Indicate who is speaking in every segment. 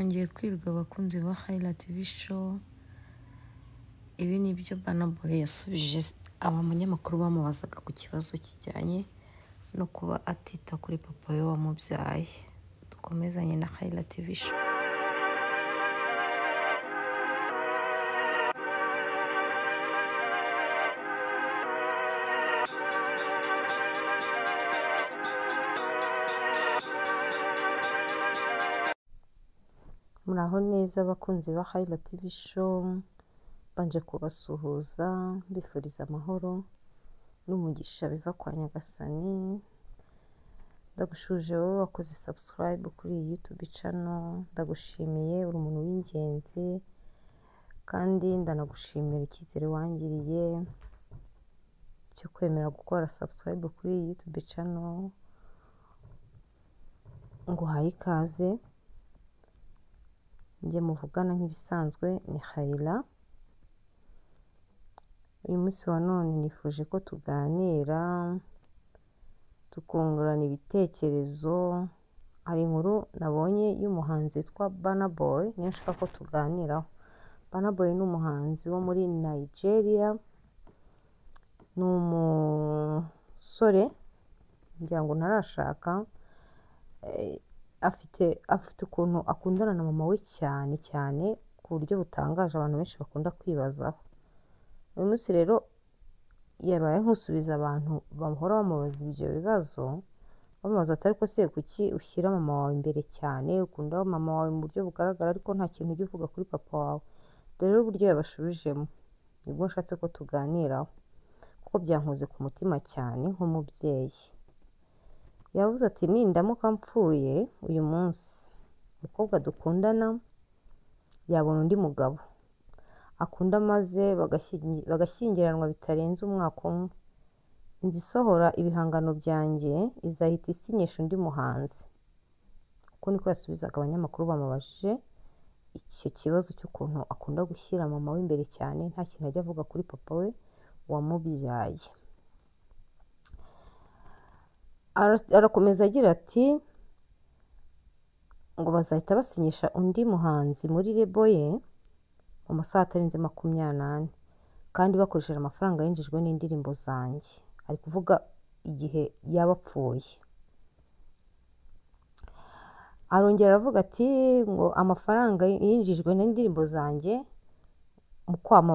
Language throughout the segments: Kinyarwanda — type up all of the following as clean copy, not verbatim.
Speaker 1: Ngiye kwirirwa abakunzi ba Khaila TV show. Ibi ni byo Burna Boy yasubije aba munyamakuru bamubazaga ku kibazo kijyanye no kuba atita kuri papa we wamubyaye. Dukomezanye na Khaila TV show. Muraho neza abakunzi ba Khaila TV show, banje kubasuhuza mbifuriza amahoro n'umugisha biva kwa Nyagasani. Ndagushuje wowe wakoze subscribe kuri iyi YouTube channel, ndagushimiye, uri umuntu w'ingenzi kandi ndanagushimira icyizere wangiriye cyo kwemera gukora subscribe kuri iyi YouTube channel. Nguhaye ikaze. Njye muvugana nk'ibisanzwe ni Khaila. Uyu munsi wa none nifuje ko tuganira tukungurana ibitekerezo. Hari inkuru nabonye y'umuhanzi witwa Burna Boy, niyo nshaka ko tuganiraho. Burna Boy ni umuhanzi wo muri Nigeria, ni umusore ngira ngo ntarashaka, afite ukuntu akundana na mama we cyane cyane ku buryo butangaje abantu benshi bakunda kwibazaho. Uyu munsi rero yabaye nk'usubiza abantu bahora bamubaza ibyo bibazo, bamubaza ati ariko se kuki ushyira mama wawe imbere cyane, ukunda mama wawe mu buryo bugaragara ariko nta kintu ujya uvuga kuri papa wawe. Rero uburyo yabashubijemo nibwo nshatse ko tuganiraho kuko byankoze ku mutima cyane nk'umubyeyi. Yavuze ati nindamuka mpfuye uyu munsi, umukobwa dukundana yabona undi mugabo akunda maze bagashyingiranwa bitarenze umwaka umwe, inzu isohora ibihangano byanjye izahita isinyisha undi muhanzi. Uko niko yasubizaga abanyamakuru bamubajije icyo kibazo cy'ukuntu akunda gushyira mama we imbere cyane, nta kintu ajya avuga kuri papa we wamubyaye. Arakomeza agira ati ngo bazahita basinyisha undi muhanzi muri rebo ye mu masaha atarenze 24 kandi bakoresheje amafaranga yinjijwe n'indirimbo zanjye. Ari kuvuga igihe yabapfuye. Arongera aravuga ati ngo amafaranga yinjijwe n'indirimbo zanjye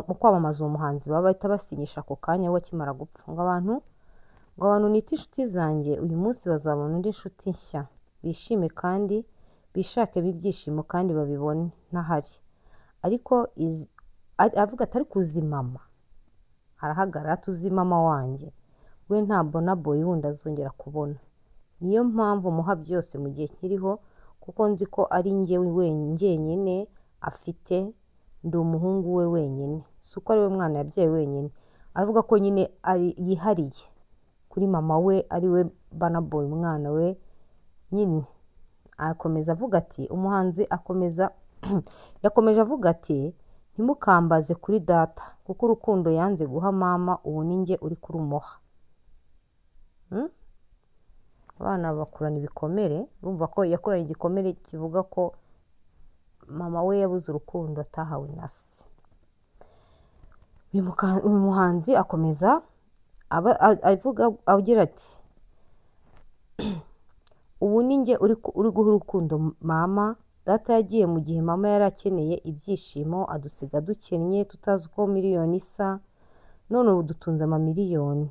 Speaker 1: mu kwamamaza uwo muhanzi baba bahita basinyisha ako kanya we akimara gupfa. Ngo abantu nita inshuti zanjye uyu munsi bazabona undi nshuti nshya, bishime kandi bishake b'ibyishimo kandi babibone ntahari. Ariko aravuga ati ariko uzi mama, arahagarara tuzi mama wanjye we nta Burna Boy wundi azongera kubona. Niyo mpamvu muha byose mu gihe nkiriho kuko nzi ko ari njye wenyine afite, ndi umuhungu we wenyine, si uko ari we mwana yabyaye wenyine. Aravuga ko nyine yihariye kuri mama we ari we Burna Boy umwana we nyine. Akomeza avuga ati umuhanzi yakomeje avuga ati ntimukambaze kuri data kuko urukundo yanze guha mama ubu ni njye uri kurumuha. Abana bakurana ibikomere, urumva ko yakuranye igikomere kivuga ko mama we yabuze urukundo atahawe na se. Uyu muhanzi akomeza avuga agira ati ubu ni njye uri guha urukundo mama. Data yagiye mu gihe mama yari akeneye ibyishimo, adusiga dukennye tutazi uko miliyoni isa, none ubu dutunze amamiliyoni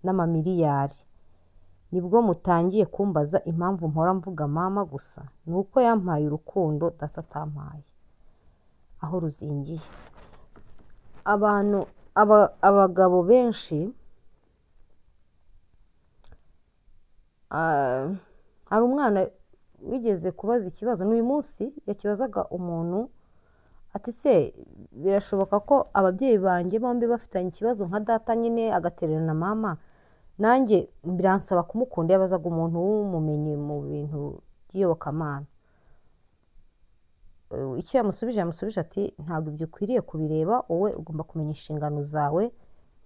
Speaker 1: n'amamiliyari. Nibwo mutangiye kumbaza impamvu mpora mvuga mama gusa, ni uko yampaye urukundo data atampaye. Aho ruzingiye abagabo benshi, hari umwana wigeze kubaza ikibazo n'uyu munsi yakibazaga umuntu ati se birashoboka ko ababyeyi banjye bombi bafitanye ikibazo nka data nyine agatererana mama, nanjye biransaba kumukunda. Yabazaga umuntu w'umumenyi mu bintu by'iyobokamana. Icyo yamusubije ati ntabwo ibyo ukwiriye kubireba, wowe ugomba kumenya inshingano zawe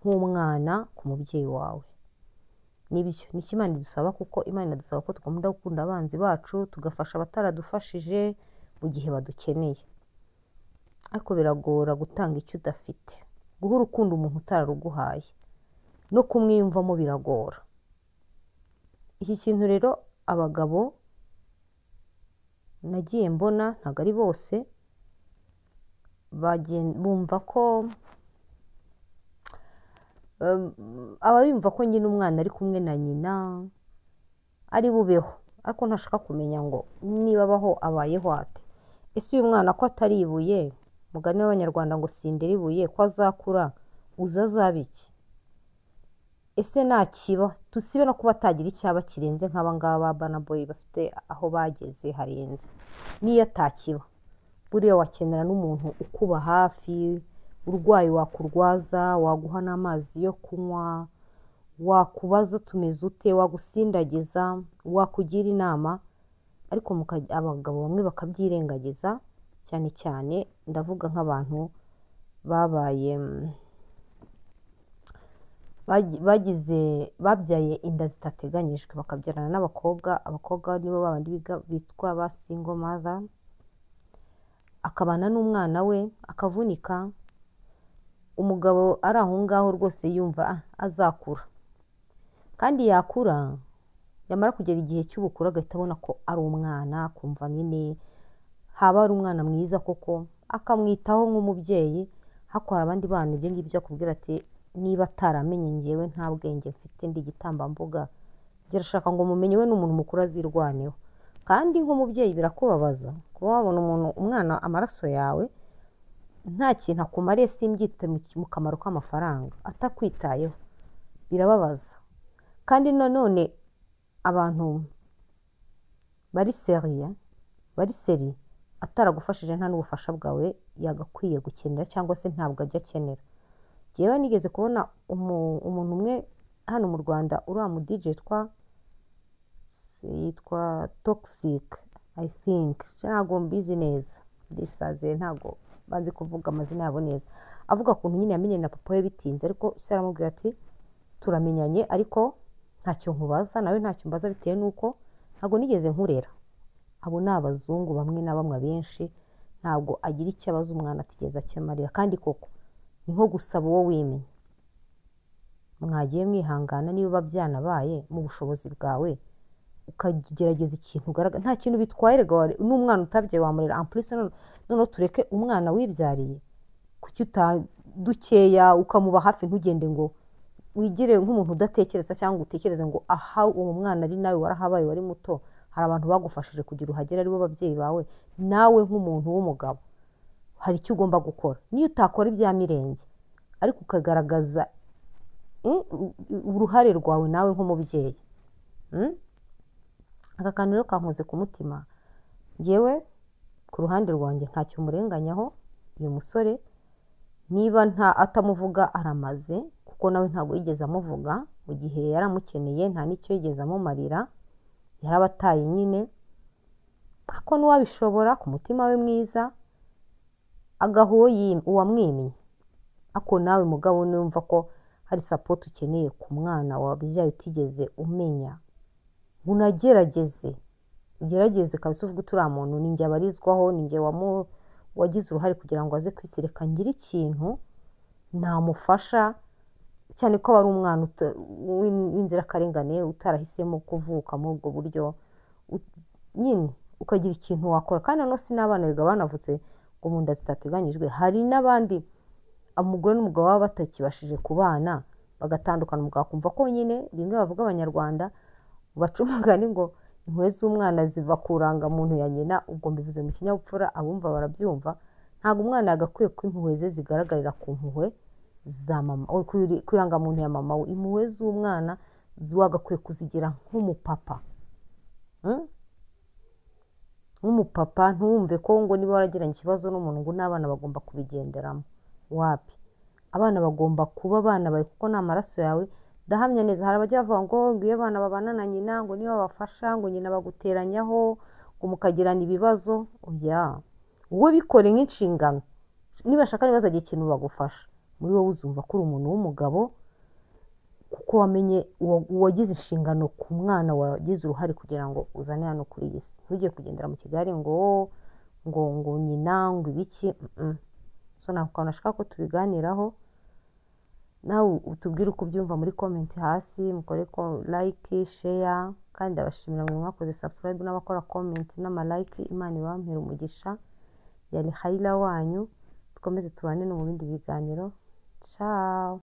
Speaker 1: nk'umwana ku mubyeyi wawe. Nibyo ni Imana idusaba, kuko Imana idusaba ko tugomba gukunda abanzi bacu, tugafasha abataradufashije, mu gihe badukeneye, ariko biragora gutanga icyo udafite, guha urukundo umuntu utararuguhaye no kumwiyumvamo biragora. Iki kintu rero abagabo nagiye mbona ntabwo ari bose bumva ko aba yumva ko nyine umwana ari kumwe na nyina ari bubeho, ariko ntashaka kumenya ngo niba abaho abayeho ate. Ese uyu mwana ko atari ibuye, mugani w'abanyarwanda ngo sindera ibuye, ko azakura uzazaba iki? Ese nakiba tusibe no kuba atagira icyaba kirenze nk'aba ngaba ba Burna Boy bafite aho bageze harenze. Niyo atakiba buriya wakenera n'umuntu ukuba hafi, urwaye wakurwaza, waguha n'amazi yo kunywa, wakubaza tumeze ute, wagusindagiza, wakugira inama, ariko abagabo bamwe bakabyirengagiza, cyane cyane ndavuga nk'abantu babyaye inda zitateganyijwe bakabyarana n'abakobwa. Abakobwa nibo babandi bitwa ba single mother, akabana n'umwana we akavunika, umugabo ari aho ngaho rwose yumva azakura, kandi yakura yamara kugera igihe cy'ubukuru agahita abona ko ari umwana, akumva nyine haba ari umwana mwiza koko, akamwitaho nk'umubyeyi. Hakora abandi bana ibyo ngibyo akubwira ati niba ataramenye ngewe nta bwenge mfite, ndi igitambambuga, gerashaka ngo mumenye we n'umuntu mukuru azirwaneho. Kandi nk'umubyeyi birakubabaza kuba wabona umwana amaraso yawe nta kintu akumariye, simbyite mu kamaro k'amafaranga, atakwitayeho, birababaza. Kandi nanone abantu bari seri ataragufashije nta n'ubufasha bwawe yagakwiye gukenera, cyangwa se ntabwo ajya akenera. Njyewe nigeze kubona umuntu umwe hano mu Rwanda, uriya mu DJ yitwa Toxic I think, ntabwo mbizi neza, ndisaze ntabwo banzi kuvuga amazina yabo neza, avuga ukuntu nyine yamenyanye na papa we bitinze, ariko se aramubwira ati turamenyanye ariko ntacyo nkubaza, nawe ntacyo mbaza, bitewe n'uko ntabwo nigeze nkurera. Abo ni abazungu bamwe na bamwe abenshi, ntabwo agira icyo abaza umwana atigeze akemarira. Kandi koko ni nko gusaba uwo wimenya. Mwagiye mwihangana niba byanabaye mu bushobozi bwawe, ukagerageza ikintu ugaragara, nta kintu bitwaye n'umwana utabyaye wamurera. Ampulisi noneho tureke umwana wibyariye, kuki dukeya ukamuba hafi, ntugende ngo wigire nk'umuntu udatekereza, cyangwa utekereze ngo aha uwo mwana ari nawe warahabaye wari muto, hari abantu bagufashije kugira uhagere aribo babyeyi bawe. Nawe nk'umuntu w'umugabo hari icyo ugomba gukora, niyo utakora ibya mirenge ariko ukagaragaza uruhare rwawe nawe nk'umubyeyi. Aka kantu rero kankoze ku mutima. Ngewe ku ruhande rwanjye ntacyo murenganyaho, uyu musore niba atamuvuga aramaze, kuko nawe ntabwo yigeze amuvuga mu gihe yaramukeneye, nta n'icyo yigeze amumarira, yarabataye nyine. Ako n'uwabishobora ku mutima we mwiza agaha uwamwimye. Ako nawe mugabo numva ko hari support ukeneye ku mwana wabyaye utigeze umenya, unagerageze kabisa, uvuga turiya muntu ni njye abarizwaho, ni njye wagize uruhare kugira ngo aze kwisireka, ngira ikintu namufasha, cyane ko ari umwana w'inzirakarengane utarahisemo kuvuka muri ubwo buryo, nyine ukagira ikintu wakora. Kandi no si n'abana biga banavutse ngo mu nda zitateganyijwe, hari n'abandi umugore n'umugabo baba batakibashije kubana bagatandukana, umugabo akumva ko nyine bimwe bavuga abanyarwanda baca umugani ngo impuhwe z'umwana ziva ku muntu ya nyina. Ubwo mbivuze mu kinyabupfura, abumva barabyumva. Ntabwo umwana yagakwiye ko impuhwe ze zigaragarira ku mpuhwe za mama, ku irangamuntu ya mama we. Impuhwe z'umwana wagakwiye kuzigira nk'umupapa, nk'umupapa. Ntuwumve ko ngo niba waragiranye ikibazo n'umuntu ngo n'abana bagomba kubigenderamo. Wapi, abana bagomba kuba abana bawe kuko ni amaraso yawe. Ndahamya neza hari abajya bavuga ngo iyo abana babana na nyina ngo niba babafasha ngo nyina baguteranyaho ngo mukagirana ibibazo. Oya, wowe bikore nk'inshingano, nibashaka nibazagira ikintu bagufasha, muri wowe uzumva ko uri umuntu w'umugabo, kuko wamenye uwagize inshingano ku mwana wagize uruhare kugira ngo uzane hano kuri iyi si. Ntujye kugendera mu kigare ngo ngo nyina ngo ibiki. So nako kantu nashaka ko tubiganiraho, nawe utubwire uko ubyumva muri comment hasi, mukore ko like, share, kandi abashimira mwe mwakoze subscribe n'abakora comment n'ama like. Imana ibampere umugisha. Yari Khaila wanyu, dukomeze tubane no mu bindi biganiro. Ciao.